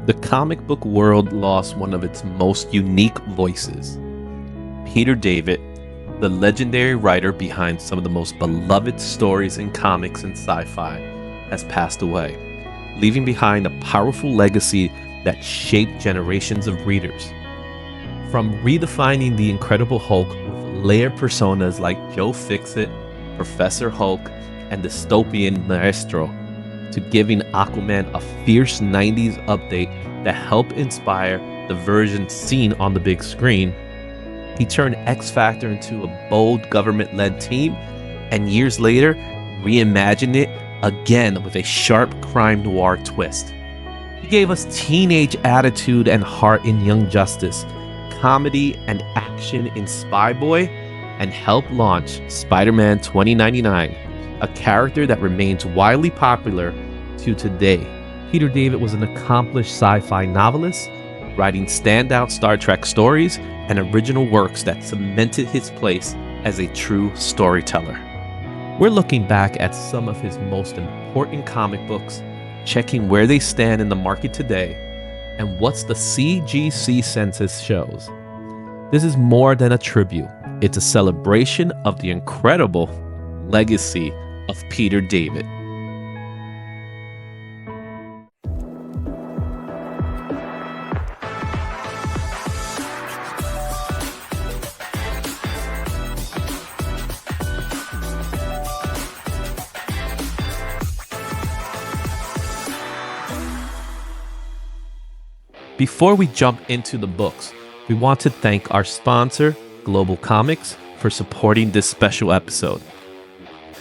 The comic book world lost one of its most unique voices. Peter David, the legendary writer behind some of the most beloved stories in comics and sci-fi, has passed away, leaving behind a powerful legacy that shaped generations of readers. From redefining the Incredible Hulk with layered personas like Joe Fixit, Professor Hulk, and dystopian Maestro, to giving Aquaman a fierce 90s update that helped inspire the version seen on the big screen, he turned X Factor into a bold government-led team, and years later, reimagined it again with a sharp crime noir twist. He gave us teenage attitude and heart in Young Justice, comedy and action in Spy Boy, and helped launch Spider-Man 2099, a character that remains widely popular to today. Peter David was an accomplished sci-fi novelist, writing standout Star Trek stories and original works that cemented his place as a true storyteller. We're looking back at some of his most important comic books, checking where they stand in the market today, and what's the CGC census shows. This is more than a tribute. It's a celebration of the incredible legacy of Peter David. Before we jump into the books, we want to thank our sponsor, Global Comics, for supporting this special episode.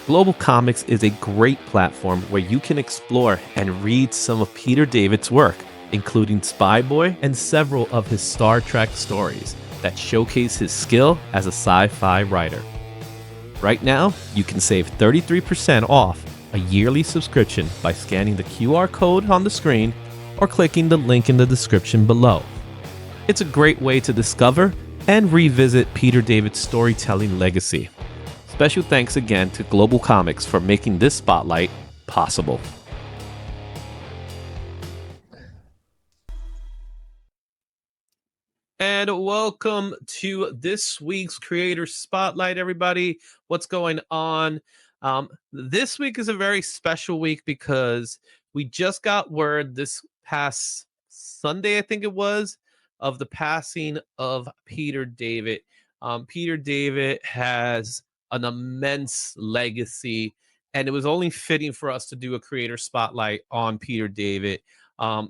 Global Comics is a great platform where you can explore and read some of Peter David's work, including Spy Boy and several of his Star Trek stories that showcase his skill as a sci-fi writer. Right now, you can save 33% off a yearly subscription by scanning the QR code on the screen or clicking the link in the description below. It's a great way to discover and revisit Peter David's storytelling legacy. Special thanks again to Global Comics for making this spotlight possible. And welcome to this week's Creator Spotlight, everybody. What's going on? This week is a very special week because we just got word this past Sunday, I think it was, of the passing of Peter David. Peter David has an immense legacy, and it was only fitting for us to do a Creator Spotlight on Peter David. The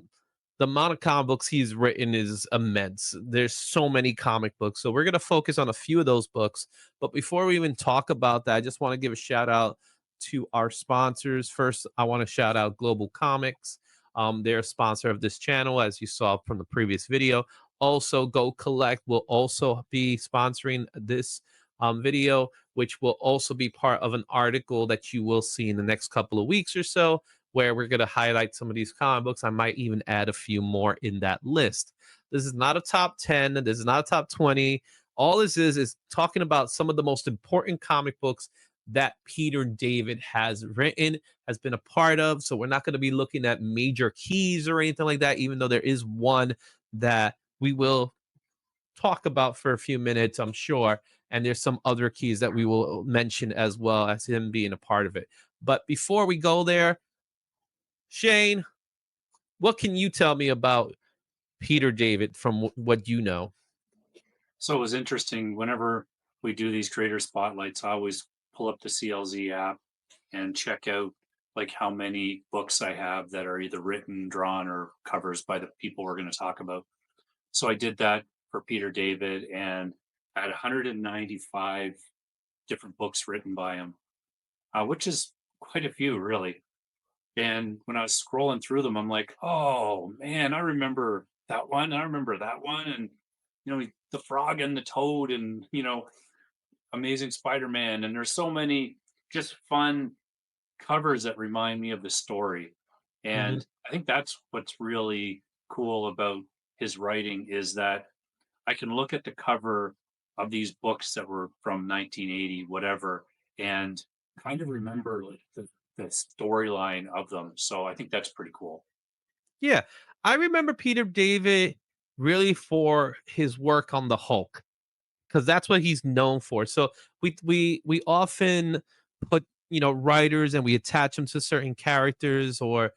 amount of comic books he's written is immense. There's so many comic books. So we're going to focus on a few of those books. But before we even talk about that, I just want to give a shout out to our sponsors. First, I want to shout out Global Comics. They're a sponsor of this channel, as you saw from the previous video. Also, Go Collect will also be sponsoring this video, which will also be part of an article that you will see in the next couple of weeks or so, where we're going to highlight some of these comic books. I might even add a few more in that list. This is not a top 10. This is not a top 20. All this is talking about some of the most important comic books that Peter David has written, has been a part of. So we're not going to be looking at major keys or anything like that, even though there is one that we will talk about for a few minutes, I'm sure. And there's some other keys that we will mention as well as him being a part of it. But before we go there, Shane, what can you tell me about Peter David from what you know? So it was interesting. Whenever we do these creator spotlights, I always pull up the CLZ app and check out like how many books I have that are either written, drawn, or covers by the people we're going to talk about. So I did that for Peter David, and I had 195 different books written by him, which is quite a few, really. And when I was scrolling through them, I'm like, oh man, I remember that one. I remember that one. And, the frog and the toad and, Amazing Spider Man. And there's so many just fun covers that remind me of the story. Mm-hmm. And I think that's what's really cool about his writing is that I can look at the cover of these books that were from 1980, whatever, and kind of remember like the storyline of them. So I think that's pretty cool. Yeah, I remember Peter David really for his work on the Hulk, because that's what he's known for. So we often put, writers, and we attach them to certain characters or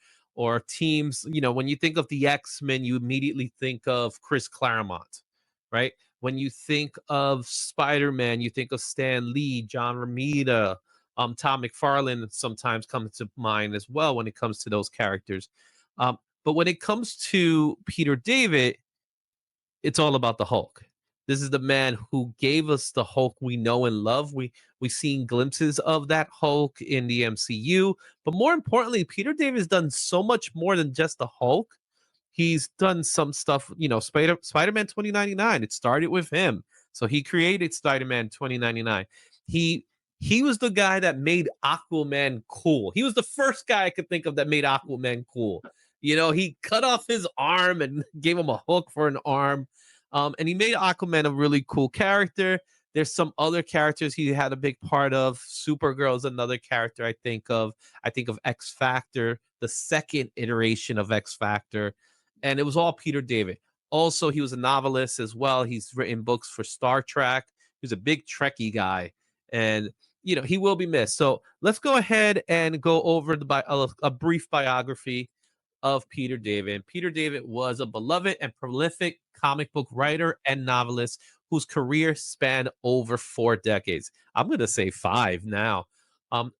teams. When you think of the X-Men, you immediately think of Chris Claremont, right? When you think of Spider-Man, you think of Stan Lee, John Romita, Tom McFarlane sometimes comes to mind as well when it comes to those characters. But when it comes to Peter David, it's all about the Hulk. This is the man who gave us the Hulk we know and love. We've seen glimpses of that Hulk in the MCU, but more importantly, Peter David's done so much more than just the Hulk. He's done some stuff, Spider-Man 2099. It started with him. So he created Spider-Man 2099. He was the guy that made Aquaman cool. He was the first guy I could think of that made Aquaman cool. He cut off his arm and gave him a hook for an arm. And he made Aquaman a really cool character. There's some other characters he had a big part of. Supergirl is another character I think of. I think of X Factor, the second iteration of X Factor. And it was all Peter David. Also, he was a novelist as well. He's written books for Star Trek. He was a big Trekkie guy. And, he will be missed. So let's go ahead and go over a brief biography of Peter David. Peter David was a beloved and prolific comic book writer and novelist whose career spanned over 4 decades. I'm going to say 5 now.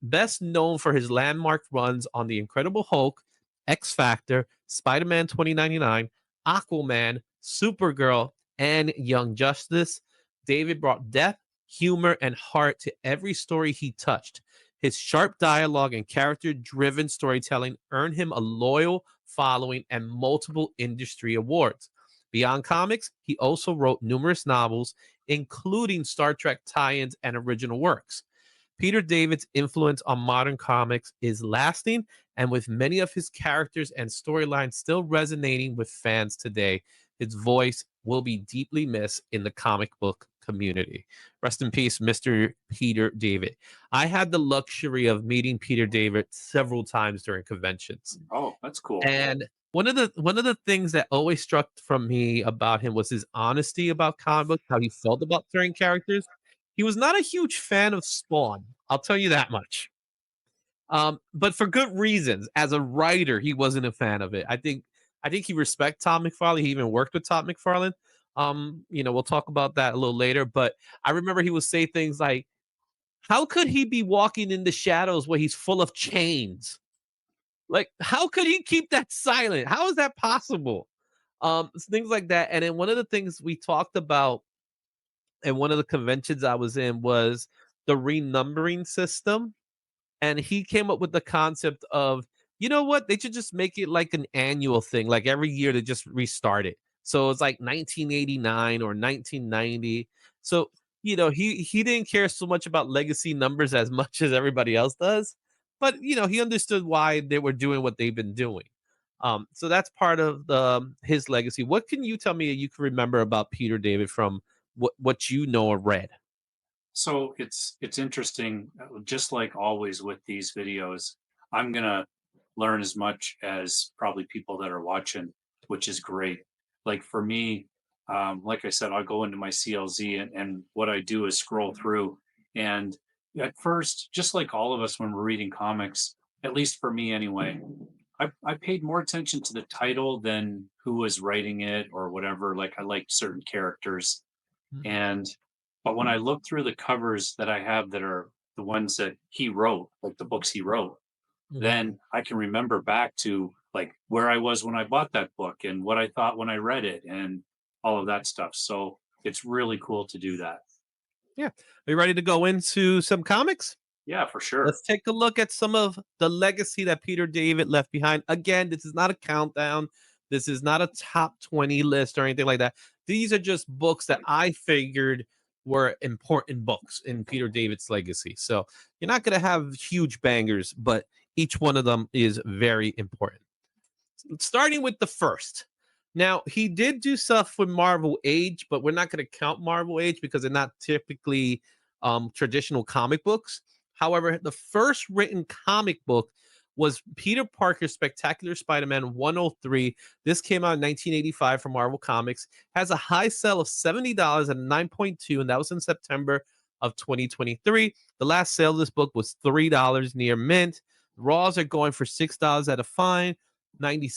Best known for his landmark runs on The Incredible Hulk, X Factor, Spider-Man 2099, Aquaman, Supergirl, and Young Justice, David brought depth, humor, and heart to every story he touched. His sharp dialogue and character driven storytelling earned him a loyal following and multiple industry awards. Beyond comics, he also wrote numerous novels, including Star Trek tie ins and original works. Peter David's influence on modern comics is lasting, and with many of his characters and storylines still resonating with fans today, his voice will be deeply missed in the comic book community. Rest in peace, Mr. Peter David. I had the luxury of meeting Peter David several times during conventions. Oh, that's cool. And one of the things that always struck from me about him was his honesty about comic books, how he felt about certain characters. He was not a huge fan of Spawn. I'll tell you that much. But for good reasons. As a writer, he wasn't a fan of it. I think he respects Tom McFarlane. He even worked with Tom McFarlane. We'll talk about that a little later. But I remember he would say things like, "How could he be walking in the shadows where he's full of chains? Like, how could he keep that silent? How is that possible?" Things like that. And then one of the things we talked about in one of the conventions I was in was the renumbering system. And he came up with the concept of, you know what, they should just make it like an annual thing, like every year they just restart it. So it's like 1989 or 1990. So he didn't care so much about legacy numbers as much as everybody else does, but he understood why they were doing what they've been doing. So that's part of his legacy. What can you tell me you can remember about Peter David from what you know or read? So it's interesting, just like always with these videos, I'm gonna learn as much as probably people that are watching, which is great. Like for me, like I said, I'll go into my CLZ and what I do is scroll through. And at first, just like all of us when we're reading comics, at least for me anyway, I paid more attention to the title than who was writing it or whatever. Like I liked certain characters Mhm. and but when I look through the covers that I have that are the ones that he wrote, like the books he wrote, Mhm. then I can remember back to like where I was when I bought that book and what I thought when I read it and all of that stuff. So it's really cool to do that. Yeah. Are you ready to go into some comics? Yeah, for sure. Let's take a look at some of the legacy that Peter David left behind. Again, this is not a countdown. This is not a top 20 list or anything like that. These are just books that I figured were important books in Peter David's legacy. So you're not going to have huge bangers, but each one of them is very important. Starting with the first. Now, he did do stuff with Marvel Age, but we're not going to count Marvel Age because they're not typically traditional comic books. However, the first written comic book was Peter Parker's Spectacular Spider-Man 103. This came out in 1985 from Marvel Comics. Has a high sell of $70 at 9.2, and that was in September of 2023. The last sale of this book was $3 near mint. Raws are going for $6 at a fine, 90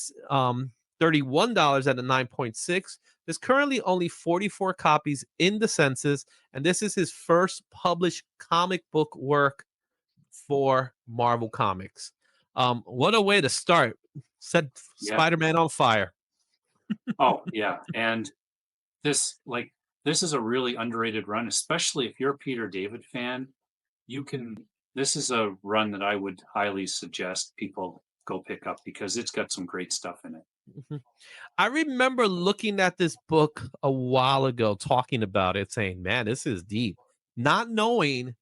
$31 at a 9.6. There's currently only 44 copies in the census, and this is his first published comic book work for Marvel Comics. What a way to start. Set Yeah. Spider-Man on fire. Oh, yeah. And this is a really underrated run, especially if you're a Peter David fan. You can This is a run that I would highly suggest people go pick up because it's got some great stuff in it. Mhm. I remember looking at this book a while ago, talking about it, saying, man, this is deep. Not knowing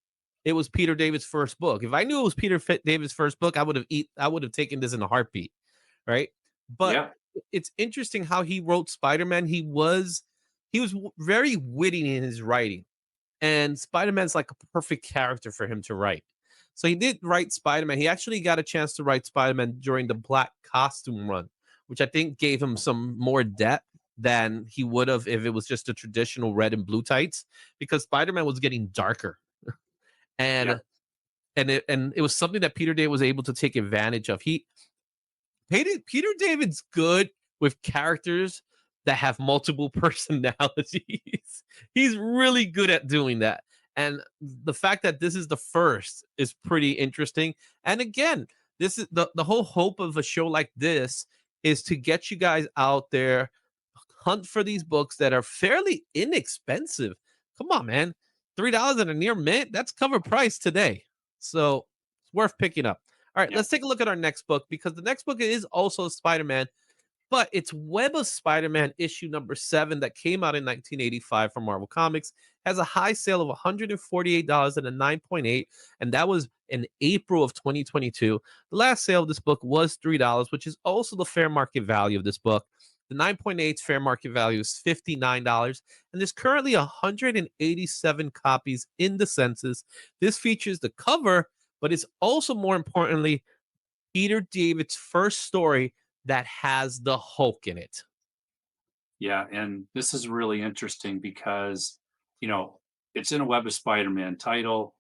it was Peter David's first book. If I knew it was David's first book, I would have taken this in a heartbeat, right? But Yeah. it's interesting how he wrote Spider-Man. He was very witty in his writing, and Spider-Man's like a perfect character for him to write. So he did write Spider-Man. He actually got a chance to write Spider-Man during the Black Costume run, which I think gave him some more depth than he would have if it was just a traditional red and blue tights, because Spider-Man was getting darker. Yeah. And it was something that Peter Day was able to take advantage of. Peter David's good with characters that have multiple personalities. He's really good at doing that. And the fact that this is the first is pretty interesting. And again, this is the whole hope of a show like this is to get you guys out there, hunt for these books that are fairly inexpensive. Come on, man. $3 at a near mint, that's cover price today. So it's worth picking up. All right, Yeah. let's take a look at our next book, because the next book is also Spider-Man, but it's Web of Spider-Man issue number 7 that came out in 1985 from Marvel Comics. Has a high sale of $148 and a 9.8, and that was in April of 2022. The last sale of this book was $3, which is also the fair market value of this book. The 9.8 fair market value is $59, and there's currently 187 copies in the census. This features the cover, but it's also, more importantly, Peter David's first story that has the Hulk in it. Yeah, and this is really interesting because, you know, it's in a Web of Spider-Man title,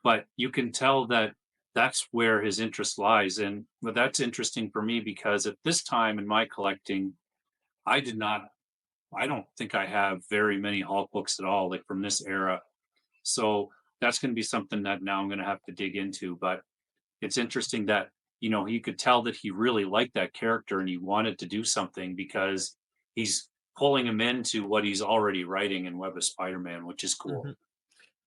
but you can tell that that's where his interest lies. And but that's interesting for me because at this time in my collecting, I did not, I don't think I have very many Hulk books at all, like from this era. So that's going to be something that now I'm going to have to dig into. But it's interesting that, you know, you could tell that he really liked that character and he wanted to do something because he's pulling him into what he's already writing in Web of Spider-Man, which is cool. Mhm.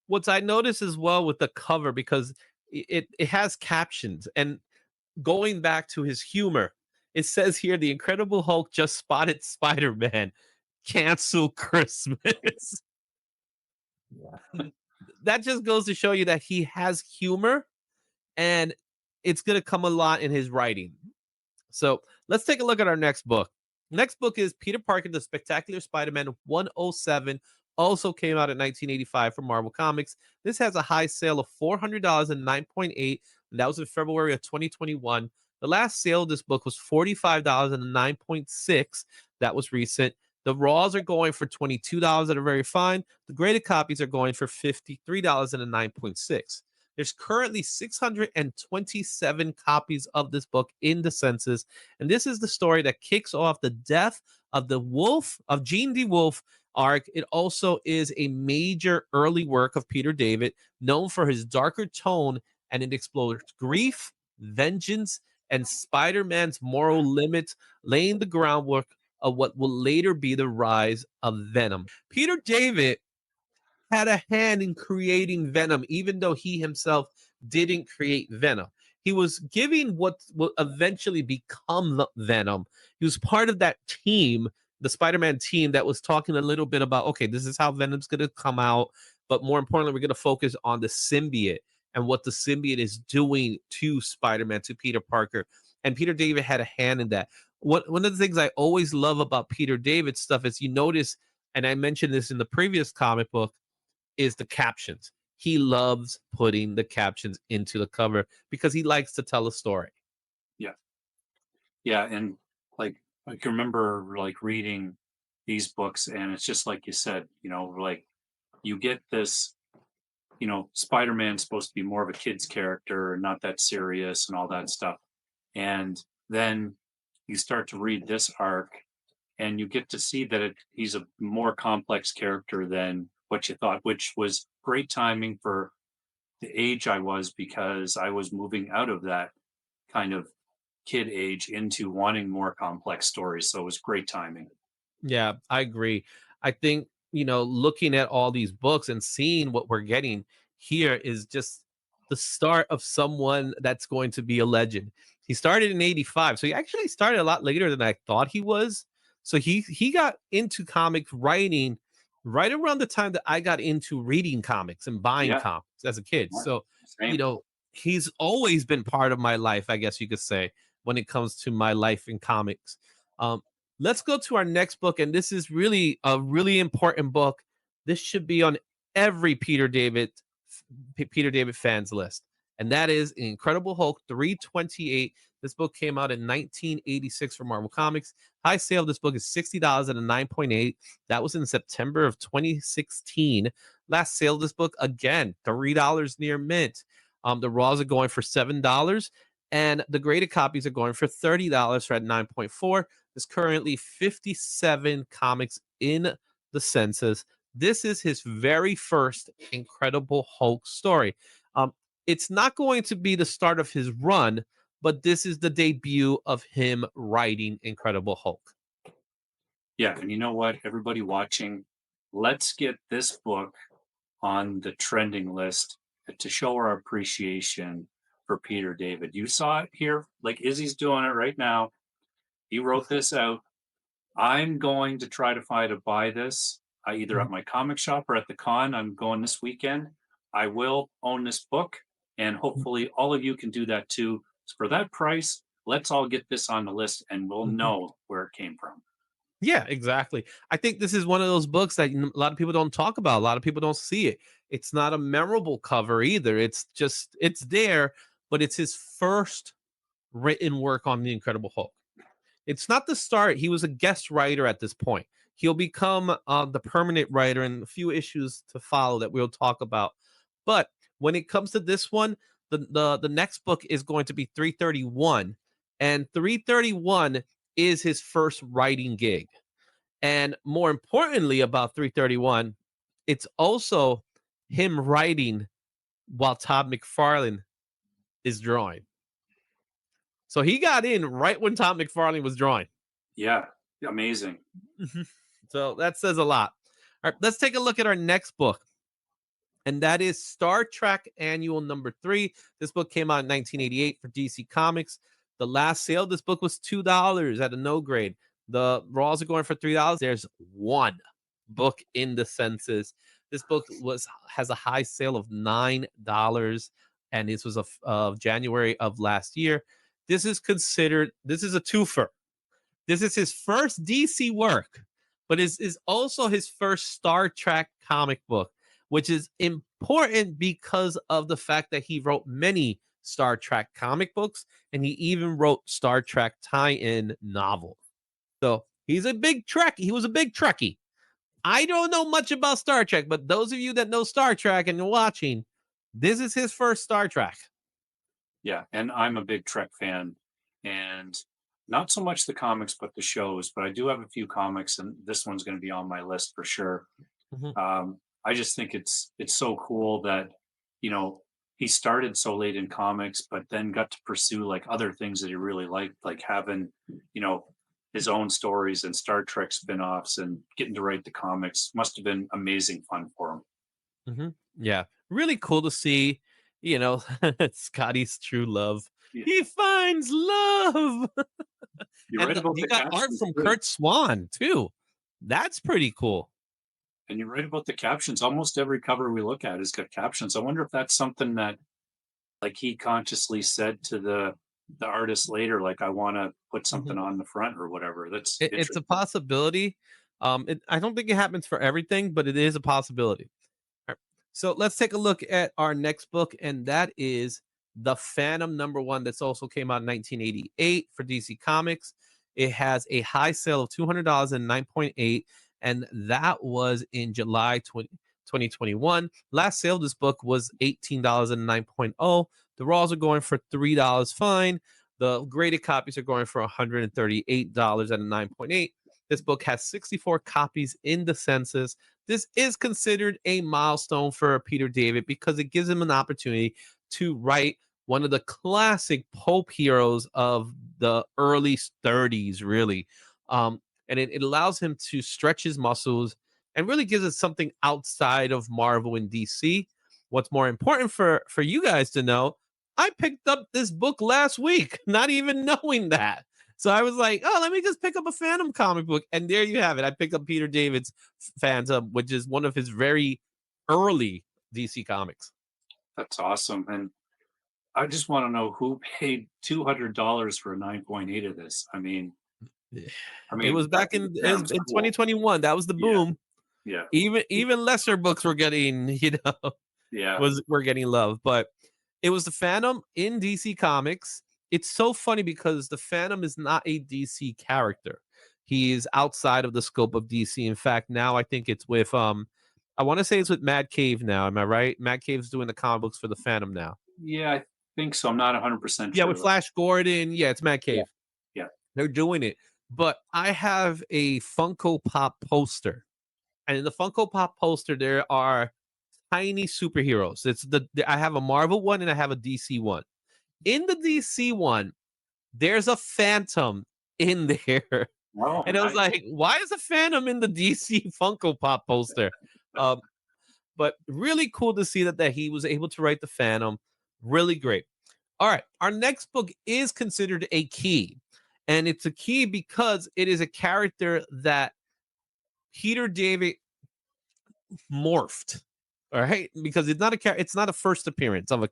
What I noticed as well with the cover, because it has captions, and going back to his humor, it says here the Incredible Hulk just spotted Spider-Man. Cancel Christmas. Yeah. That just goes to show you that he has humor, and it's going to come a lot in his writing. So let's take a look at our next book. Next book is Peter Parker, The Spectacular Spider-Man 107. Also came out in 1985 from Marvel Comics. This has a high sale of $400 and 9.8, and that was in February of 2021. The last sale of this book was $45 and 9.6. That was recent. The raws are going for $22 that are very fine. The graded copies are going for $53 and a 9.6. There's currently 627 copies of this book in the census, and this is the story that kicks off the death of Jean DeWolff arc. It also is a major early work of Peter David, known for his darker tone, and it explores grief, vengeance, and Spider-Man's moral limits, laying the groundwork of what will later be the rise of Venom. Peter David had a hand in creating Venom, even though he himself didn't create Venom. He was giving what will eventually become the Venom. He was part of that team, the Spider-Man team, that was talking a little bit about, okay, this is how Venom's going to come out, but more importantly, we're going to focus on the symbiote and what the symbiote is doing to Spider-Man, to Peter Parker. And Peter David had a hand in that. One of the things I always love about Peter David's stuff is, you notice, and I mentioned this in the previous comic book, is the captions. He loves putting the captions into the cover because he likes to tell a story. Yeah, and like I can remember like reading these books, and it's just like you said, like you get this, Spider-Man's supposed to be more of a kid's character and not that serious and all that stuff. And then you start to read this arc and you get to see that he's a more complex character than what you thought, which was great timing for the age I was because I was moving out of that kind of kid age into wanting more complex stories. So it was great timing. Yeah, I agree. I think, looking at all these books and seeing what we're getting here is just the start of someone that's going to be a legend. He started in 85. So he actually started a lot later than I thought he was. So he got into comics writing right around the time that I got into reading comics and buying Yeah, comics as a kid. yeah, So, you same. know, he's always been part of my life, I guess you could say, when it comes to my life in comics. Um, let's go to our next book, and this is really a really important book. This should be on every Peter David fans list, and that is Incredible Hulk 328. This book came out in 1986 for Marvel Comics. High sale of this book is $60 at a 9.8. That was in September of 2016. Last sale of this book, again, $3 near mint. The raws are going for $7, and the graded copies are going for $30 for at 9.4. There's currently 57 comics in the census. This is his very first Incredible Hulk story. Um, it's not going to be the start of his run, but this is the debut of him writing Incredible Hulk. Yeah, and you know what? Everybody watching, let's get this book on the trending list to show our appreciation for Peter David. You saw it here, like Izzy's doing it right now. He wrote this out. I'm going to try to find to buy this either at Mhm, my comic shop or at the con. I'm going this weekend. I will own this book, and mhm, hopefully, all of you can do that too. So for that price, let's all get this on the list, and we'll mhm. know where it came from. Yeah, exactly. I think this is one of those books that a lot of people don't talk about. A lot of people don't see it. It's not a memorable cover either. It's there, but it's his first written work on the Incredible Hulk. It's not the start. He was a guest writer at this point. He'll become the permanent writer in a few issues to follow that we'll talk about. But when it comes to this one, the next book is going to be 331, and 331 is his first writing gig. And more importantly, about 331, it's also him writing while Todd McFarlane is drawing. So he got in right when Todd McFarlane was drawing. Yeah, amazing. Mhm. So that says a lot. All right, let's take a look at our next book, and that is Star Trek Annual number 3. This book came out in 1988 for DC Comics. The last sale of this book was $2 at a no grade. The raws are going for $3. There's one book in the census. This book has a high sale of $9, and this was of January of last year. This is a twofer. This is his first DC work, but is also his first Star Trek comic book, which is important because of the fact that he wrote many Star Trek comic books and he even wrote Star Trek tie-in novels. So he's a big Trek. He was a big Trekkie. I don't know much about Star Trek, but those of you that know Star Trek and are watching, this is his first Star Trek. Yeah, and I'm a big Trek fan, and not so much the comics, but the shows. But I do have a few comics, and this one's going to be on my list for sure. Mhm, I just think it's so cool that you know he started so late in comics, but then got to pursue like other things that he really liked, like having you know his own stories and Star Trek spin-offs and getting to write the comics must have been amazing fun for him. mhm. Yeah, really cool to see, you know, Scotty's true love. Yeah. He finds love. You're And right about you the got art captions from too. Kurt Swan too. That's pretty cool. And you're right about the captions. Almost every cover we look at has got captions. I wonder if that's something that like he consciously said to the artist later, like I want to put Mhm. something on the front or whatever. That's It's a interesting. possibility. I don't think it happens for everything, but it is a possibility. All right. So let's take a look at our next book, and that is The Phantom #1 that's also came out in 1988 for DC Comics. It has a high sale of $200 and 9.8, and that was in July 2021. Last sale of this book was $18 and 9.0. The Raws are going for $3 fine. The graded copies are going for $138 at a 9.8. This book has 64 copies in the census. This is considered a milestone for Peter David because it gives him an opportunity to write one of the classic pulp heroes of the early 30s, really. And it allows him to stretch his muscles and really gives us something outside of Marvel and DC. What's more important for you guys to know, I picked up this book last week, not even knowing that. So I was like, oh, let me just pick up a Phantom comic book. And there you have it. I picked up Peter David's Phantom, which is one of his very early DC comics. That's awesome. And I just want to know who paid $200 for a 9.8 of this. I mean, It was back in sounds cool. 2021. That was the boom. Yeah. Even lesser books were getting, Yeah. were getting love. But it was the Phantom in DC Comics. It's so funny because the Phantom is not a DC character. He is outside of the scope of DC. In fact, now I think it's with I want to say it's with Mad Cave now. Am I right? Mad Cave's doing the comic books for the Phantom now. Yeah, I think so. I'm not 100% Yeah, sure. with Flash Gordon. Yeah, it's Mad Cave. Yeah. They're doing it. But I have a Funko Pop poster. And in the Funko Pop poster, there are tiny superheroes. I have a Marvel one and I have a DC one. In the DC one, there's a Phantom in there. Oh, And I was like, why is a Phantom in the DC Funko Pop poster? But really cool to see that he was able to write the Phantom. Really great. All right. Our next book is considered a key. And it's a key because it is a character that Peter David morphed. All right. Because it's not a first appearance of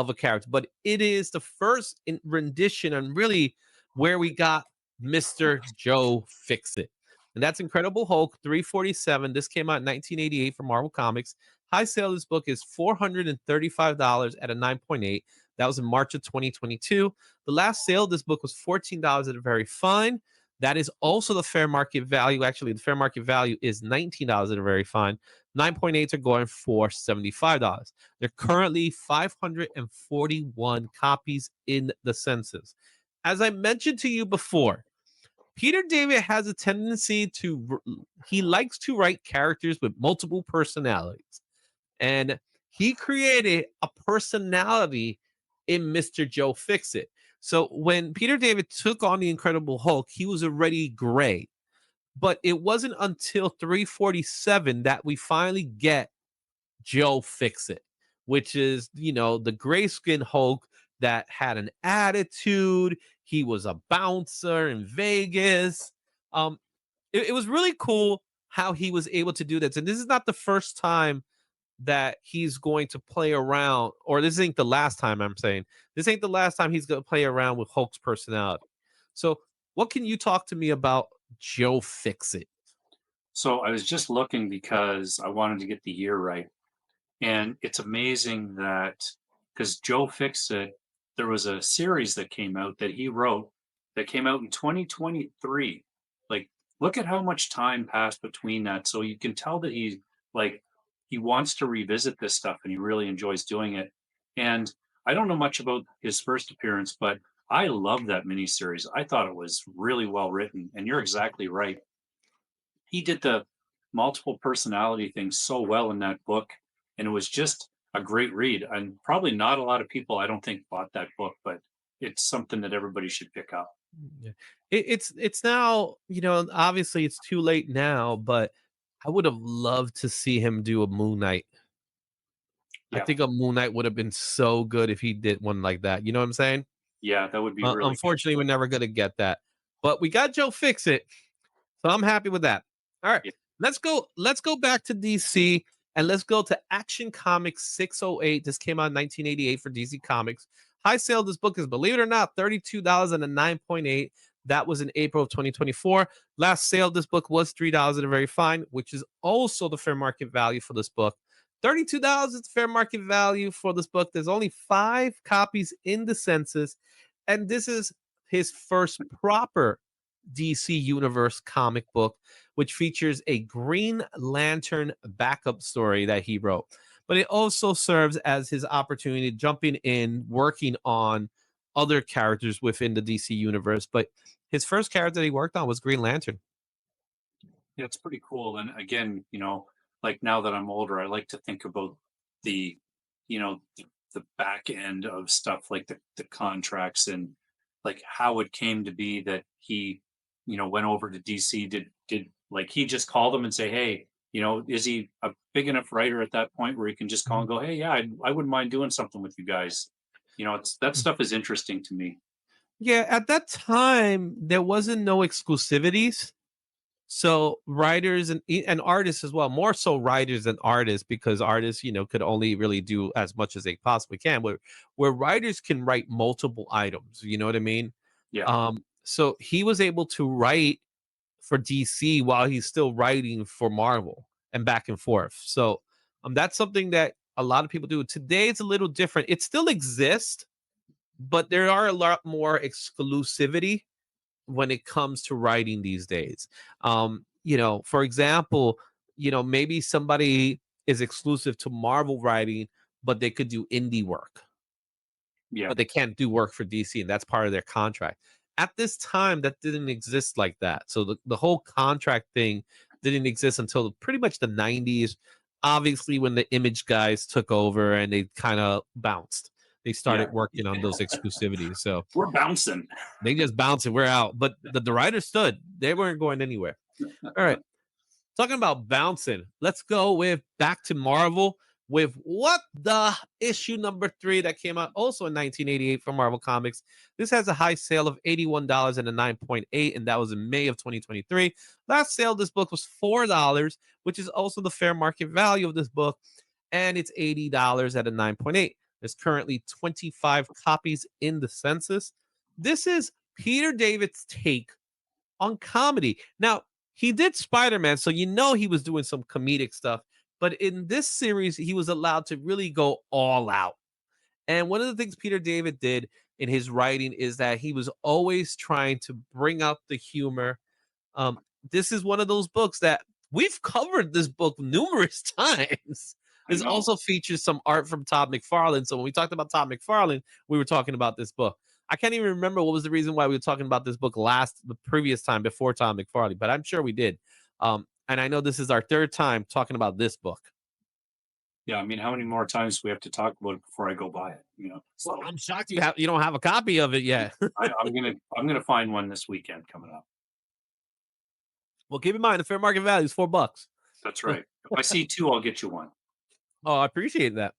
a character, but it is the first rendition and really where we got Mr. Joe Fixit. And that's Incredible Hulk 347. This came out in 1988 for Marvel Comics. High sale of this book is $435 at a 9.8. That was in March of 2022. The last sale of this book was $14 at a very fine. That is also the fair market value. Actually, the fair market value is $19 at a very fine. 9.8s are going for $75. There are currently 541 copies in the census. As I mentioned to you before, Peter David has a tendency he likes to write characters with multiple personalities. And he created a personality in Mr. Joe Fixit. So when Peter David took on the Incredible Hulk, he was already gray. But it wasn't until 347 that we finally get Joe Fixit, which is, the gray skin Hulk that had an attitude. He was a bouncer in Vegas. It was really cool how he was able to do this. And this is not the first time that he's going to play around, or this ain't the last time. I'm saying this ain't the last time he's going to play around with Hulk's personality. So what can you talk to me about Joe Fixit? So I was just looking because I wanted to get the year right. And it's amazing that because Joe Fixit, there was a series that came out that he wrote that came out in 2023. Like, look at how much time passed between that. So you can tell that he wants to revisit this stuff and he really enjoys doing it. And I don't know much about his first appearance, but I love that miniseries. I thought it was really well written. And you're exactly right. He did the multiple personality thing so well in that book. And it was just a great read. And probably not a lot of people, I don't think, bought that book, but it's something that everybody should pick up. Yeah. It's now, obviously it's too late now, but I would have loved to see him do a Moon Knight. I Yeah. think a Moon Knight would have been so good if he did one like that. You know what I'm saying? Yeah, that would be really unfortunately, we're never going to get that. But we got Joe Fixit, so I'm happy with that. All right, Yeah. let's go back to DC and let's go to Action Comics 608. This came out in 1988 for DC Comics. High sale of this book is, believe it or not, $32 and a 9.8. That was in April of 2024. Last sale of this book was $3 at a very fine, which is also the fair market value for this book. $32 is fair market value for this book. There's only 5 copies in the census, and this is his first proper DC Universe comic book, which features a Green Lantern backup story that he wrote. But it also serves as his opportunity jumping in, working on other characters within the DC Universe. But his first character that he worked on was Green Lantern. Yeah, it's pretty cool. And again, like now that I'm older, I like to think about the, the back end of stuff like the contracts and like how it came to be that he, went over to DC. Did like he just call them and say, hey, is he a big enough writer at that point where he can just call and go, hey, yeah, I wouldn't mind doing something with you guys. It's that stuff is interesting to me. Yeah, at that time there wasn't no exclusivities. So writers and artists as well, more so writers than artists, because artists, could only really do as much as they possibly can. Where writers can write multiple items, you know what I mean? Yeah. So he was able to write for DC while he's still writing for Marvel and back and forth. So that's something that a lot of people do. Today it's a little different. It still exists, but there are a lot more exclusivity when it comes to writing these days. For example, maybe somebody is exclusive to Marvel writing, but they could do indie work, Yeah. but they can't do work for DC, and that's part of their contract. At this time, that didn't exist like that. So the whole contract thing didn't exist until pretty much the 90s. Obviously, when the Image guys took over and they kind of bounced, they Yeah. started working on those exclusivities. So We're bouncing. they just bounced and we're out. But the writers stood. They weren't going anywhere. All right. Talking about bouncing, let's go with back to Marvel with What the issue number 3 that came out also in 1988 from Marvel Comics. This has a high sale of $81 and a 9.8, and that was in May of 2023. Last sale of this book was $4, which is also the fair market value of this book, and it's $80 at a 9.8. There's currently 25 copies in the census. This is Peter David's take on comedy. Now, he did Spider-Man, so he was doing some comedic stuff. But in this series, he was allowed to really go all out. And one of the things Peter David did in his writing is that he was always trying to bring out the humor. This is one of those books that we've covered this book numerous times. This also features some art from Todd McFarlane. So when we talked about Todd McFarlane, we were talking about this book. I can't even remember what was the reason why we were talking about this book the previous time before Todd McFarlane, but I'm sure we did. And I know this is our 3rd time talking about this book. Yeah, I mean, how many more times do we have to talk about it before I go buy it? Well, I'm shocked you don't have a copy of it yet. I'm gonna find one this weekend coming up. Well, keep in mind the fair market value is $4. That's right. If I see 2, I'll get you one. Oh, I appreciate that.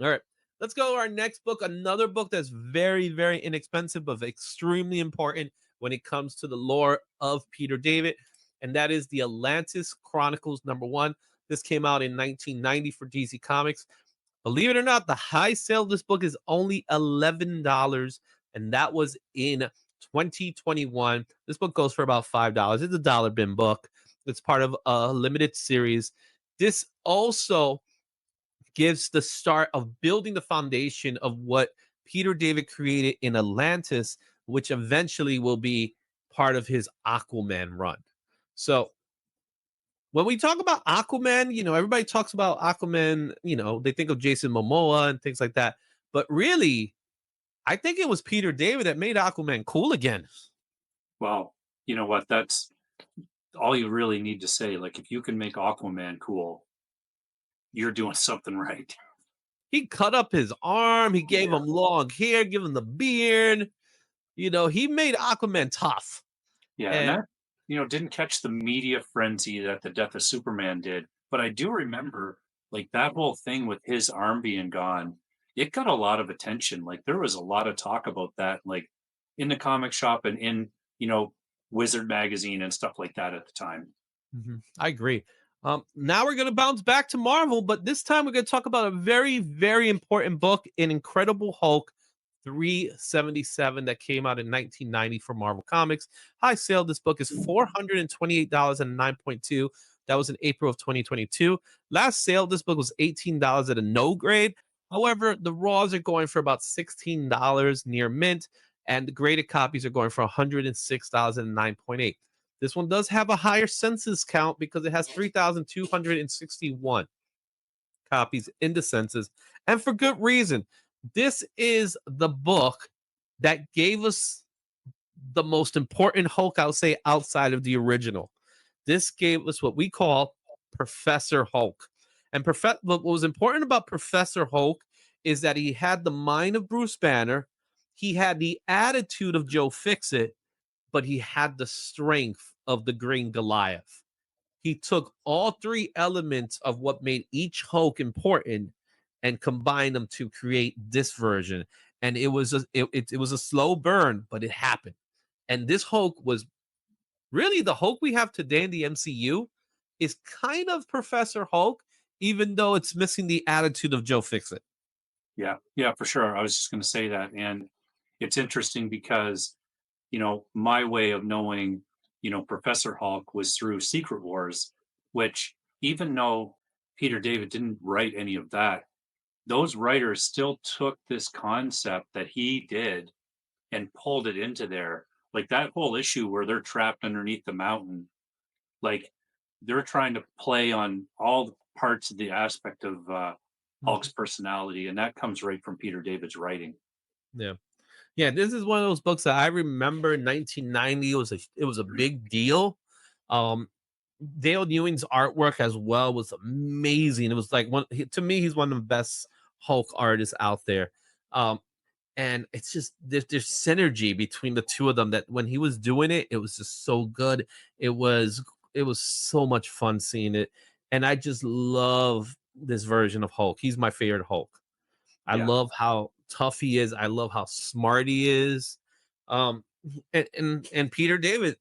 All right. Let's go to our next book. Another book that's very, very inexpensive, but extremely important when it comes to the lore of Peter David. And that is the Atlantis Chronicles #1. This came out in 1990 for DC Comics. Believe it or not, the high sale of this book is only $11. And that was in 2021. This book goes for about $5. It's a dollar bin book. It's part of a limited series. This also gives the start of building the foundation of what Peter David created in Atlantis, which eventually will be part of his Aquaman run. So when we talk about Aquaman, everybody talks about Aquaman, they think of Jason Momoa and things like that. But really, I think it was Peter David that made Aquaman cool again. Well, you know what? That's all you really need to say. Like, if you can make Aquaman cool, you're doing something right. He cut up his arm. He gave him long hair, give him the beard. He made Aquaman tough. Yeah, and that, didn't catch the media frenzy that the death of Superman did. But I do remember, like, that whole thing with his arm being gone, it got a lot of attention. Like, there was a lot of talk about that, like, in the comic shop and in, Wizard magazine and stuff like that at the time. I agree. Now we're going to bounce back to Marvel, but this time we're going to talk about a very, very important book, an Incredible Hulk 377 that came out in 1990 for Marvel Comics. High sale. This book is $428 and 9.2. That was in April of 2022. Last sale, this book was $18 at a no grade. However, the raws are going for about $16 near mint, and the graded copies are going for $106 and 9.8. This one does have a higher census count because it has 3,261 copies in the census, and for good reason. This is the book that gave us the most important Hulk, I would say, outside of the original. This gave us what we call Professor Hulk. And what was important about Professor Hulk is that he had the mind of Bruce Banner, he had the attitude of Joe Fixit, but he had the strength of the Green Goliath. He took all three elements of what made each Hulk important and combined them to create this version. And it was a slow burn, but it happened. And this Hulk was really the Hulk we have today in the MCU is kind of Professor Hulk, even though it's missing the attitude of Joe Fixit. Yeah, yeah, for sure. I was just going to say that, and it's interesting because my way of knowing Professor Hulk was through Secret Wars, which even though Peter David didn't write any of that, those writers still took this concept that he did and pulled it into there. Like that whole issue where they're trapped underneath the mountain, like they're trying to play on all the parts of the aspect of Hulk's personality, and that comes right from Peter David's writing. Yeah. Yeah, this is one of those books that I remember in 1990. It was a big deal. Dale Ewing's artwork as well was amazing. It was like to me, he's one of the best Hulk artists out there. And it's just there's synergy between the two of them that when he was doing it, it was just so good. It was so much fun seeing it. And I just love this version of Hulk. He's my favorite Hulk. I Yeah. love how tough he is. I love how smart he is. Um, and Peter David,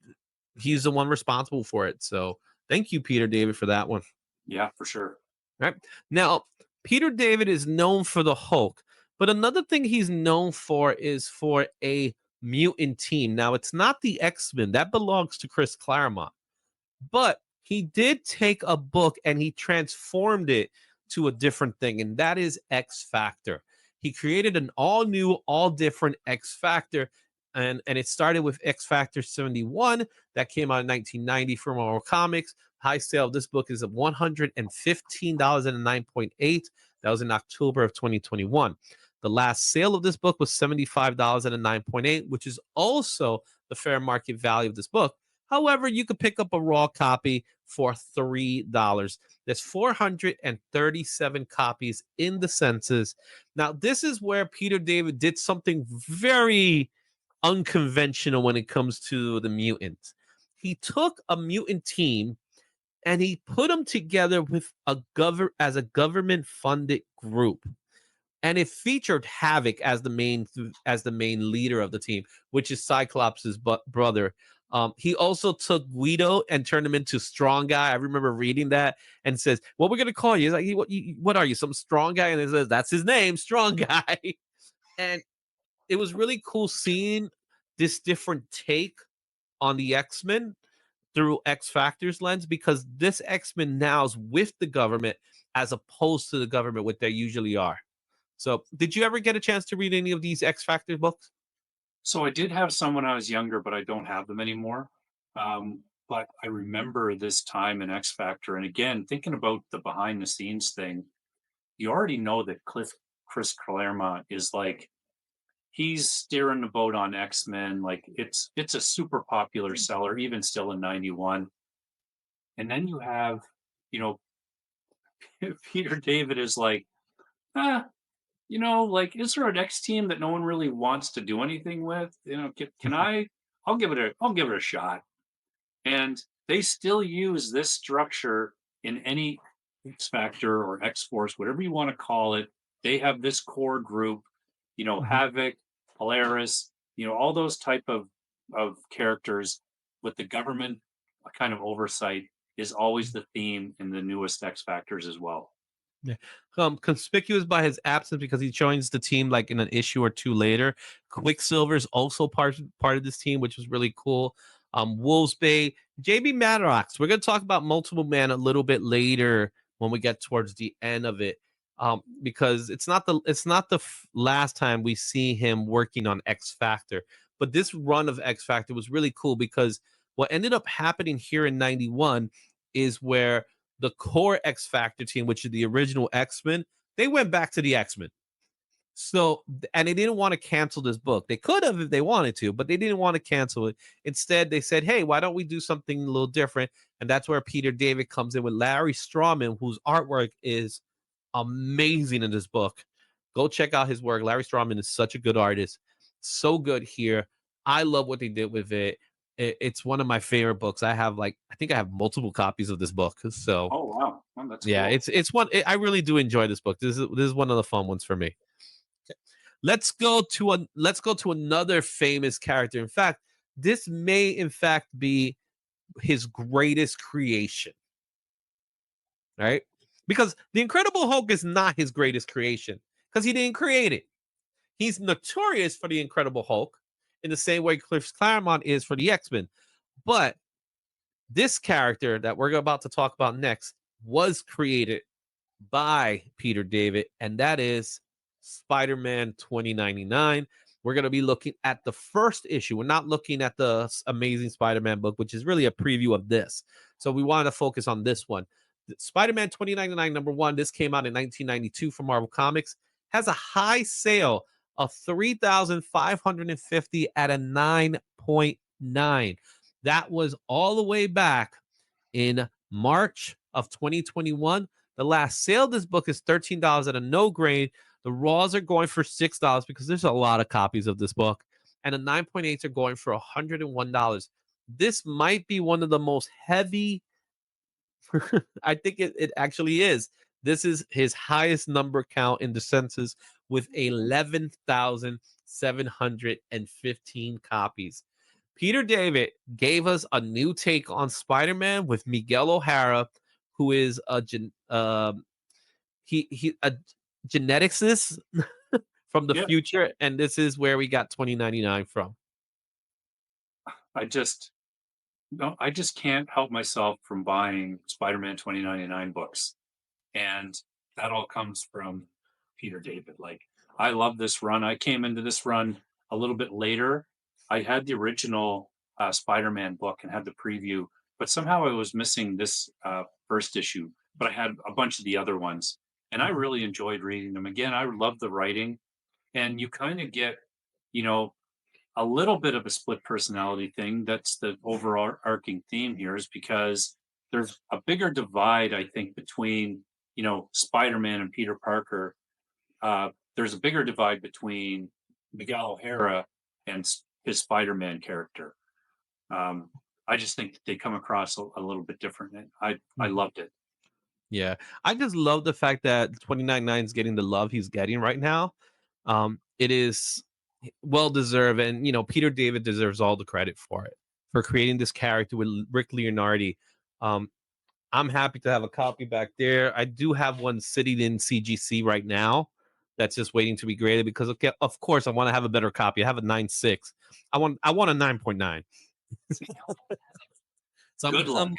he's the one responsible for it. So thank you, Peter David, for that one. Yeah, for sure. Right now, Peter David is known for the Hulk, but another thing he's known for is for a mutant team. Now, it's not the X-Men that belongs to Chris Claremont, but he did take a book and he transformed it to a different thing, and that is X Factor. He created an all new, all different X Factor, and it started with X Factor 71 that came out in 1990 from Marvel Comics. High sale of this book is of $115 and 9.8. That was in October of 2021. The last sale of this book was $75 and 9.8, which is also the fair market value of this book. However, you could pick up a raw copy for $3. There's 437 copies in the census. Now, this is where Peter David did something very unconventional when it comes to the mutants. He took a mutant team and he put them together with as a government funded group. And it featured Havoc as the main leader of the team, which is Cyclops' brother. He also took Guido and turned him into Strong Guy. I remember reading that and says, "What we're gonna call you?" He's like, "What are you? Some strong guy?" And it says, "That's his name, Strong Guy." And it was really cool seeing this different take on the X-Men through X Factor's lens, because this X-Men now is with the government as opposed to the government, what they usually are. So, did you ever get a chance to read any of these X Factor books? So I did have some when I was younger, but I don't have them anymore. But I remember this time in X Factor, and again, thinking about the behind the scenes thing, you already know that Chris Claremont is like he's steering the boat on X Men. Like it's a super popular seller, even still in '91. And then you have, you know, Peter David is like, ah, like, is there a next team that no one really wants to do anything with? Can I? I'll give it a shot. And they still use this structure in any X Factor or X Force, whatever you want to call it. They have this core group, Mhm. Havoc, Polaris, all those type of characters with the government kind of oversight is always the theme in the newest X Factors as well. Yeah. Conspicuous by his absence because he joins the team like in an issue or two later. Quicksilver is also part of this team, which was really cool. Wolfsbane, JB Madrox. We're going to talk about Multiple Man a little bit later when we get towards the end of it, because it's not the last time we see him working on X Factor, but this run of X Factor was really cool because what ended up happening here in '91 is where the core X Factor team, which is the original X-Men, they went back to the X-Men. So, and they didn't want to cancel this book. They could have if they wanted to, but they didn't want to cancel it. Instead, they said, hey, why don't we do something a little different? And that's where Peter David comes in with Larry Strawman, whose artwork is amazing in this book. Go check out his work. Larry Strawman is such a good artist. So good here. I love what they did with it. It's one of my favorite books. I think I have multiple copies of this book. So, Oh wow, well, that's yeah, cool. it's one. I really do enjoy this book. This is one of the fun ones for me. Let's go to another famous character. In fact, this may in fact be his greatest creation. Right? Because the Incredible Hulk is not his greatest creation because he didn't create it. He's notorious for the Incredible Hulk in the same way Chris Claremont is for the X-Men. But this character that we're about to talk about next was created by Peter David, and that is Spider-Man 2099. We're going to be looking at the first issue. We're not looking at the Amazing Spider-Man book, which is really a preview of this. So we wanted to focus on this one. Spider-Man 2099 #1. This came out in 1992 from Marvel Comics. Has a high sale of 3,550 at a 9.9. That was all the way back in March of 2021. The last sale of this book is $13 at a no grade. The raws are going for $6 because there's a lot of copies of this book. And the 9.8s are going for $101. This might be one of the most heavy. I think it actually is. This is his highest number count in the census with 11,715 copies. Peter David gave us a new take on Spider-Man with Miguel O'Hara, who is a geneticist from the Yeah, future, and this is where we got 2099 from. I just no, I just can't help myself from buying Spider-Man 2099 books, and that all comes from Peter David. Like, I love this run. I came into this run a little bit later. I had the original Spider-Man book and had the preview, but somehow I was missing this first issue. But I had a bunch of the other ones, and I really enjoyed reading them. Again, I love the writing, and you kind of get, you know, a little bit of a split personality thing. That's the overarching theme here, is because there's a bigger divide, I think, between, Spider-Man and Peter Parker. There's a bigger divide between Miguel O'Hara and his Spider-Man character. I just think that they come across a little bit different. And I loved it. Yeah, I just love the fact that 299 is getting the love he's getting right now. It is well deserved, and Peter David deserves all the credit for it, for creating this character with Rick Leonardi. Um, I'm happy to have a copy back there. I do have one sitting in CGC right now that's just waiting to be graded because, okay, of course, I want to have a better copy. I have a 9.6. I want a 9.9. So Good luck.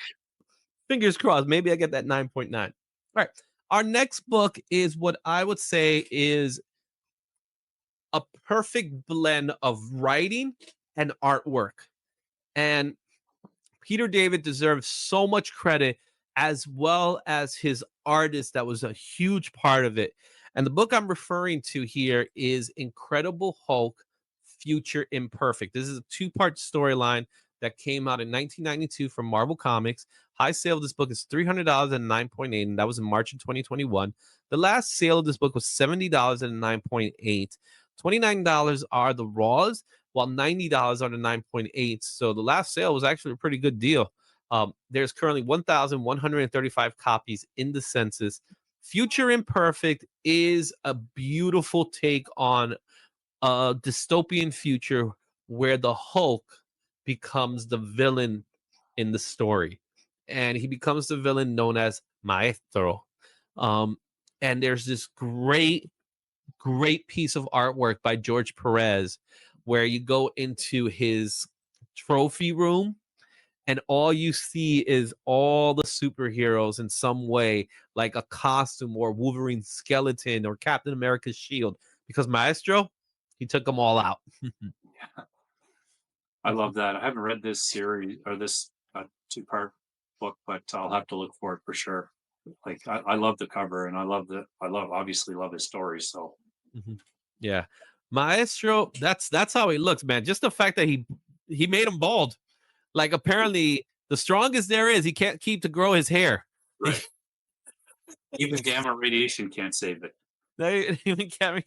fingers crossed. Maybe I get that 9.9. All right. Our next book is what I would say is a perfect blend of writing and artwork. And Peter David deserves so much credit, as well as his artist that was a huge part of it. And the book I'm referring to here is Incredible Hulk Future Imperfect. This is a two-part storyline that came out in 1992 from Marvel Comics. High sale of this book is $300 and 9.8, and that was in March of 2021. The last sale of this book was $70 and 9.8. $29 are the raws, while $90 are the 9.8. So the last sale was actually a pretty good deal. There's currently 1,135 copies in the census. Future Imperfect is a beautiful take on a dystopian future where the Hulk becomes the villain in the story. And he becomes the villain known as Maestro. And there's this great piece of artwork by George Perez where you go into his trophy room and all you see is all the superheroes in some way, like a costume or Wolverine's skeleton or Captain America's shield, because Maestro, he took them all out. I love that. I haven't read this series or this two-part book, but I'll have to look for it for sure. Like I love the cover, and I love obviously love his story. So Mhm. Yeah. Maestro, that's how he looks, man. Just the fact that he made him bald. Like apparently the strongest there is, he can't keep to grow his hair. right, even gamma radiation can't save it. They even carry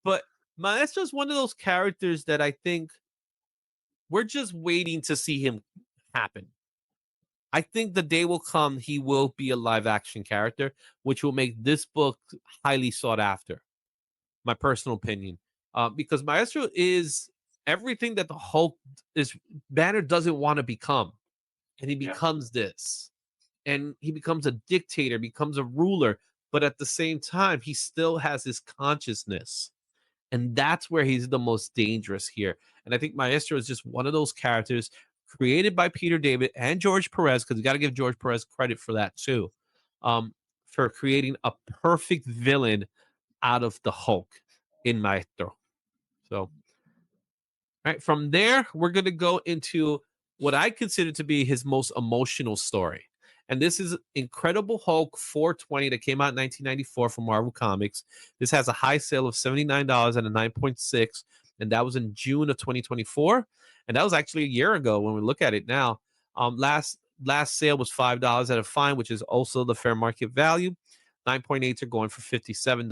But Maestro's one of those characters that I think we're just waiting to see him happen. I think the day will come he will be a live action character, which will make this book highly sought after. My personal opinion, because Maestro is everything that the Hulk is. Banner doesn't want to become, and he Yeah, becomes this, and he becomes a dictator, becomes a ruler, but at the same time, he still has his consciousness, and that's where he's the most dangerous here. And I think Maestro is just one of those characters created by Peter David and George Perez, because you got to give George Perez credit for that too, um, for creating a perfect villain out of the Hulk in Maestro. So, right from there, we're going to go into what I consider to be his most emotional story. And this is Incredible Hulk 420 that came out in 1994 from Marvel Comics. This has a high sale of $79 and a 9.6, and that was in June of 2024. And that was actually a year ago when we look at it now. Last sale was $5 at a fine, which is also the fair market value. 9.8s are going for $57.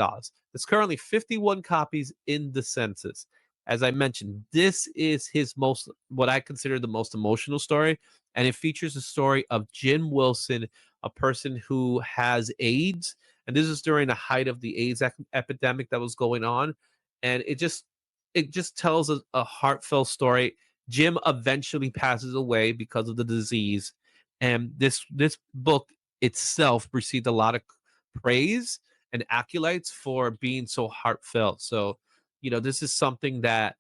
There's currently 51 copies in the census. As I mentioned, this is his most, what I consider the most emotional story. And it features the story of Jim Wilson, a person who has AIDS. And this is during the height of the AIDS epidemic that was going on. And it just tells a heartfelt story. Jim eventually passes away because of the disease. And this book itself received a lot of praise and acolytes for being so heartfelt. So, this is something that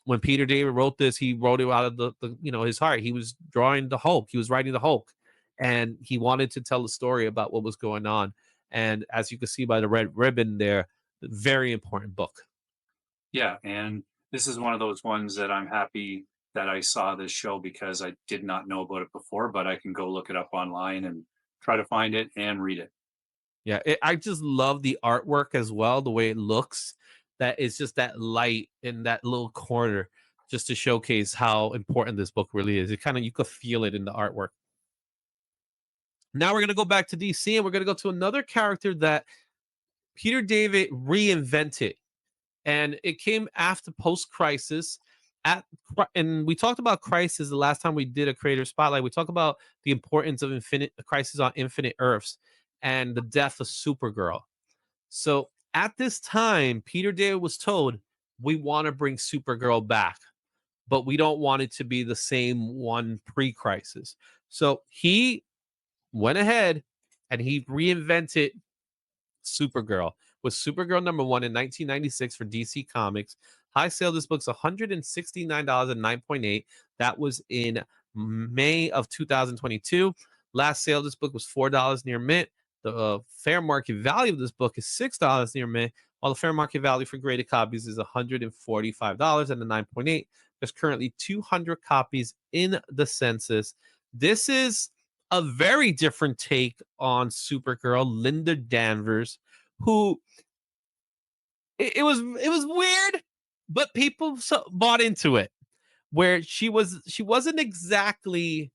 when Peter David wrote this, he wrote it out of the his heart. He was drawing the Hulk. He was writing the Hulk, and he wanted to tell a story about what was going on. And as you can see by the red ribbon there, very important book. yeah, and this is one of those ones that I'm happy that I saw this show because I did not know about it before, but I can go look it up online and try to find it and read it. Yeah, I just love the artwork as well, the way it looks. That is just that light in that little corner, just to showcase how important this book really is. It kind of you could feel it in the artwork. Now we're gonna go back to DC and we're gonna go to another character that Peter David reinvented, and it came after post crisis. And we talked about crisis the last time we did a creator spotlight. We talked about the importance of infinite crisis on infinite earths and the death of Supergirl. So at this time, Peter David was told, we want to bring Supergirl back, but we don't want it to be the same one pre-crisis. So he went ahead and he reinvented Supergirl with Supergirl #1 in 1996 for DC Comics. High sale of this book's $169 and 9.8. That was in May of 2022. Last sale of this book was $4 near mint. The fair market value of this book is $6 near mint, while the fair market value for graded copies is $145 and a 9.8. There's currently 200 copies in the census. This is a very different take on Supergirl, Linda Danvers, who it was weird, but people bought into it. Where she wasn't exactly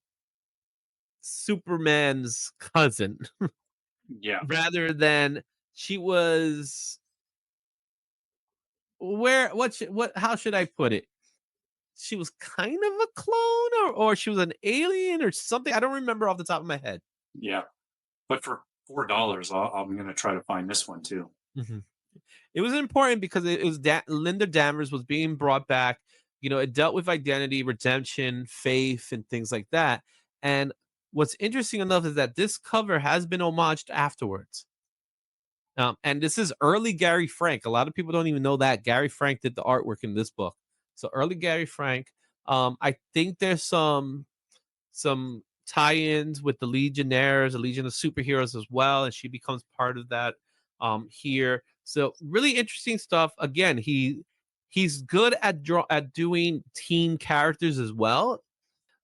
Superman's cousin, Yeah, rather than she was where what how should I put it? She was kind of a clone, or she was an alien or something. I don't remember off the top of my head. yeah. But for $4, I'm going to try to find this one too. Mhm. It was important because it was Linda Danvers was being brought back. It dealt with identity, redemption, faith, and things like that. And what's interesting enough is that this cover has been homaged afterwards. And this is early Gary Frank. A lot of people don't even know that Gary Frank did the artwork in this book. So early Gary Frank. I think there's some. some tie-ins with the Legionnaires, the Legion of Superheroes as well, and she becomes part of that here. So really interesting stuff. Again, he's good at doing teen characters as well.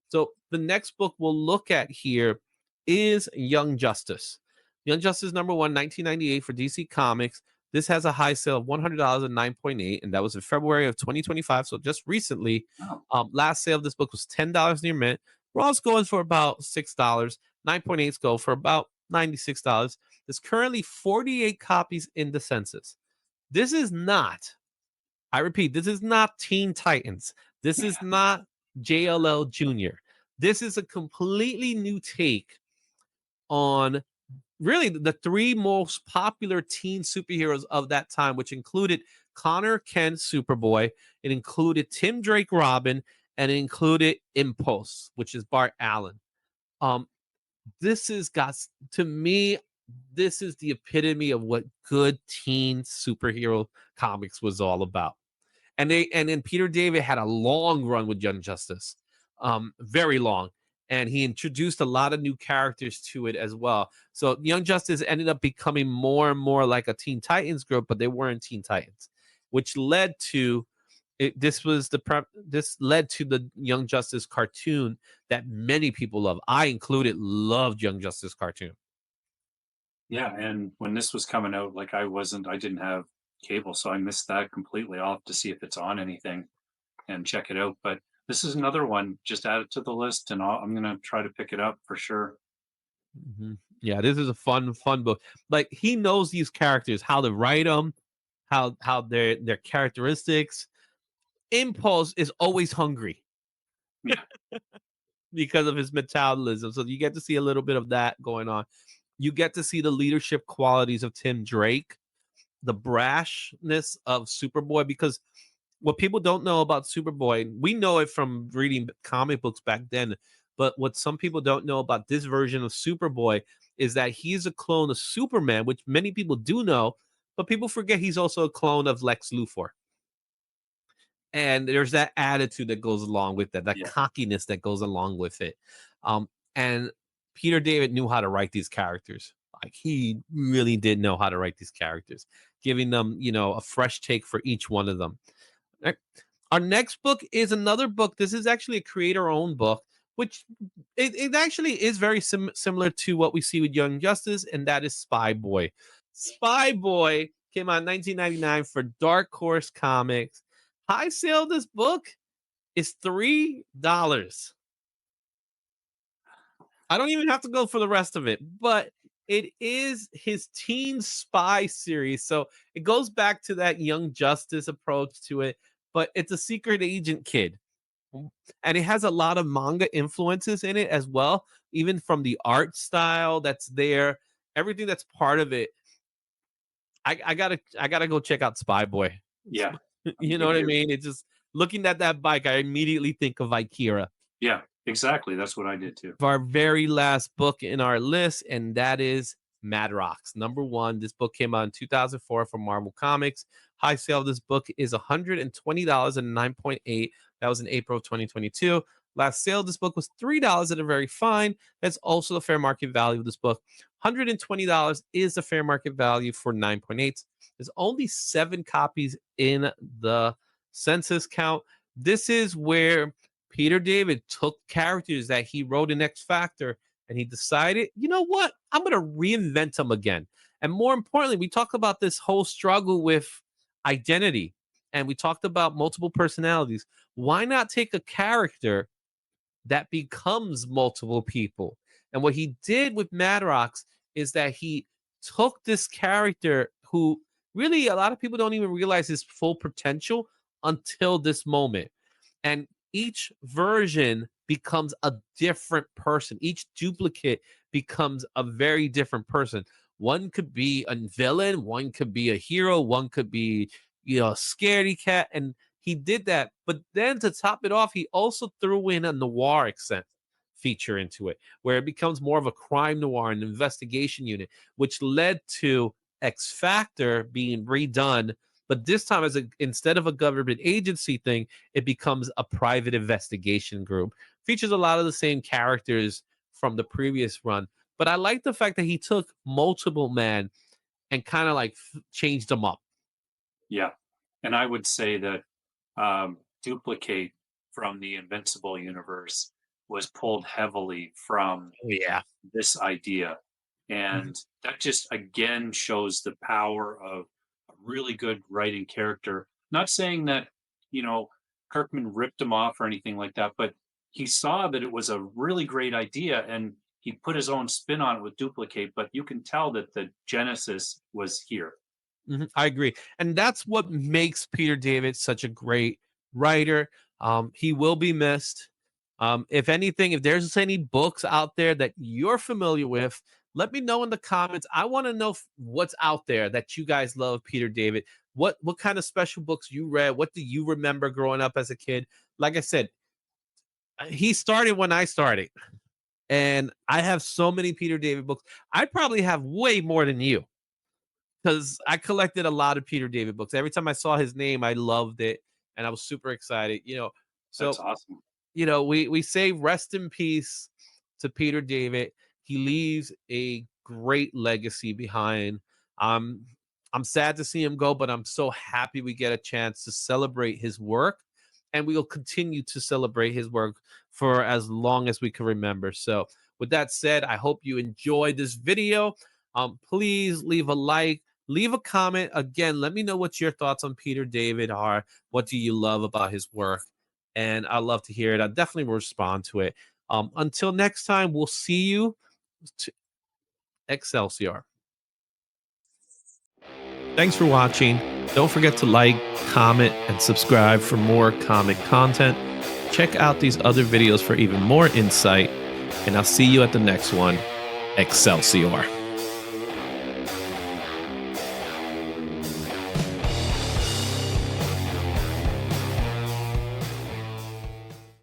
So the next book we'll look at here is Young Justice. Young Justice #1, 1998 for DC Comics. This has a high sale of $100 and 9.8, and that was in February of 2025. So just recently, Oh, last sale of this book was $10 near mint. Raw's going for about $6. 9.8s go for about $96. There's currently 48 copies in the census. This is not, I repeat, this is not Teen Titans. This is not JLL Jr. This is a completely new take on really the three most popular teen superheroes of that time, which included Connor Kent Superboy, it included Tim Drake Robin, and it included Impulse, which is Bart Allen. This is got, to me, this is the epitome of what good teen superhero comics was all about. And then Peter David had a long run with Young Justice, very long, and he introduced a lot of new characters to it as well. So Young Justice ended up becoming more and more like a Teen Titans group, but they weren't Teen Titans, which led to this led to the Young Justice cartoon that many people love. I included loved Young Justice cartoon. yeah. And when this was coming out, like I didn't have cable, so I missed that completely. I'll have to see if it's on anything and check it out. But this is another one. Just add it to the list, and I'm gonna try to pick it up for sure. Yeah, this is a fun book. Like he knows these characters, how to write them, how their characteristics. Impulse is always hungry Yeah, because of his metabolism. So you get to see a little bit of that going on. You get to see the leadership qualities of Tim Drake, the brashness of Superboy, because what people don't know about Superboy, we know it from reading comic books back then, but what some people don't know about this version of Superboy is that he's a clone of Superman, which many people do know, but people forget he's also a clone of Lex Luthor. And there's that attitude that goes along with that yeah, cockiness that goes along with it. And Peter David knew how to write these characters. Like he really did know how to write these characters, giving them, a fresh take for each one of them. Right. Our next book is another book. This is actually a creator-owned book, which it actually is very similar to what we see with Young Justice, and that is Spy Boy. Spy Boy came out in 1999 for Dark Horse Comics. High sale of this book is $3. I don't even have to go for the rest of it, but it is his teen spy series. So it goes back to that Young Justice approach to it, but it's a secret agent kid. And it has a lot of manga influences in it as well, even from the art style that's there, everything that's part of it. I gotta go check out Spy Boy. yeah. You know what I mean? It's just looking at that bike, I immediately think of Akira. Yeah, exactly. That's what I did too. Our very last book in our list, and that is Madrox #1. This book came out in 2004 from Marvel Comics. High sale of this book is $120 and 9.8. That was in April of 2022. Last sale of this book was $3 at a very fine. That's also the fair market value of this book. $120 is the fair market value for 9.8. There's only 7 copies in the census count. This is where Peter David took characters that he wrote in X Factor and he decided, you know what? I'm going to reinvent them again. And more importantly, we talked about this whole struggle with identity and we talked about multiple personalities. Why not take a character that becomes multiple people? And what he did with Madrox is that he took this character who really a lot of people don't even realize his full potential until this moment. And each version becomes a different person. Each duplicate becomes a very different person. One could be a villain, one could be a hero, one could be, a scaredy cat. And he did that. But then to top it off, he also threw in a noir accent feature into it, where it becomes more of a crime noir, an investigation unit, which led to X Factor being redone. But this time, instead of a government agency thing, it becomes a private investigation group features a lot of the same characters from the previous run. But I like the fact that he took Multiple Man and kind of like changed them up. Yeah. And I would say that Duplicate from the Invincible universe was pulled heavily from Oh yeah. this idea. Mhm. And that just again shows the power of a really good writing character. Not saying that, you know, Kirkman ripped him off or anything like that, but he saw that it was a really great idea and he put his own spin on it with Duplicate. But you can tell that the genesis was here. I agree. And that's what makes Peter David such a great writer. He will be missed. If anything, if there's any books out there that you're familiar with, let me know in the comments. I want to know what's out there that you guys love, Peter David. What kind of special books you read? What do you remember growing up as a kid? Like I said, he started when I started, and I have so many Peter David books. I probably have way more than you because I collected a lot of Peter David books. Every time I saw his name, I loved it, and I was super excited. That's So awesome. we say rest in peace to Peter David. He leaves a great legacy behind. Um, I'm sad to see him go, but I'm so happy we get a chance to celebrate his work, and we will continue to celebrate his work for as long as we can remember. So, with that said, I hope you enjoyed this video. Please leave a like, leave a comment. Again, let me know what your thoughts on Peter David are. What do you love about his work? And I love to hear it. I definitely will respond to it. Until next time, we'll see you. To Excelsior. Thanks for watching. Don't forget to like, comment, and subscribe for more comic content. Check out these other videos for even more insight. And I'll see you at the next one. Excelsior.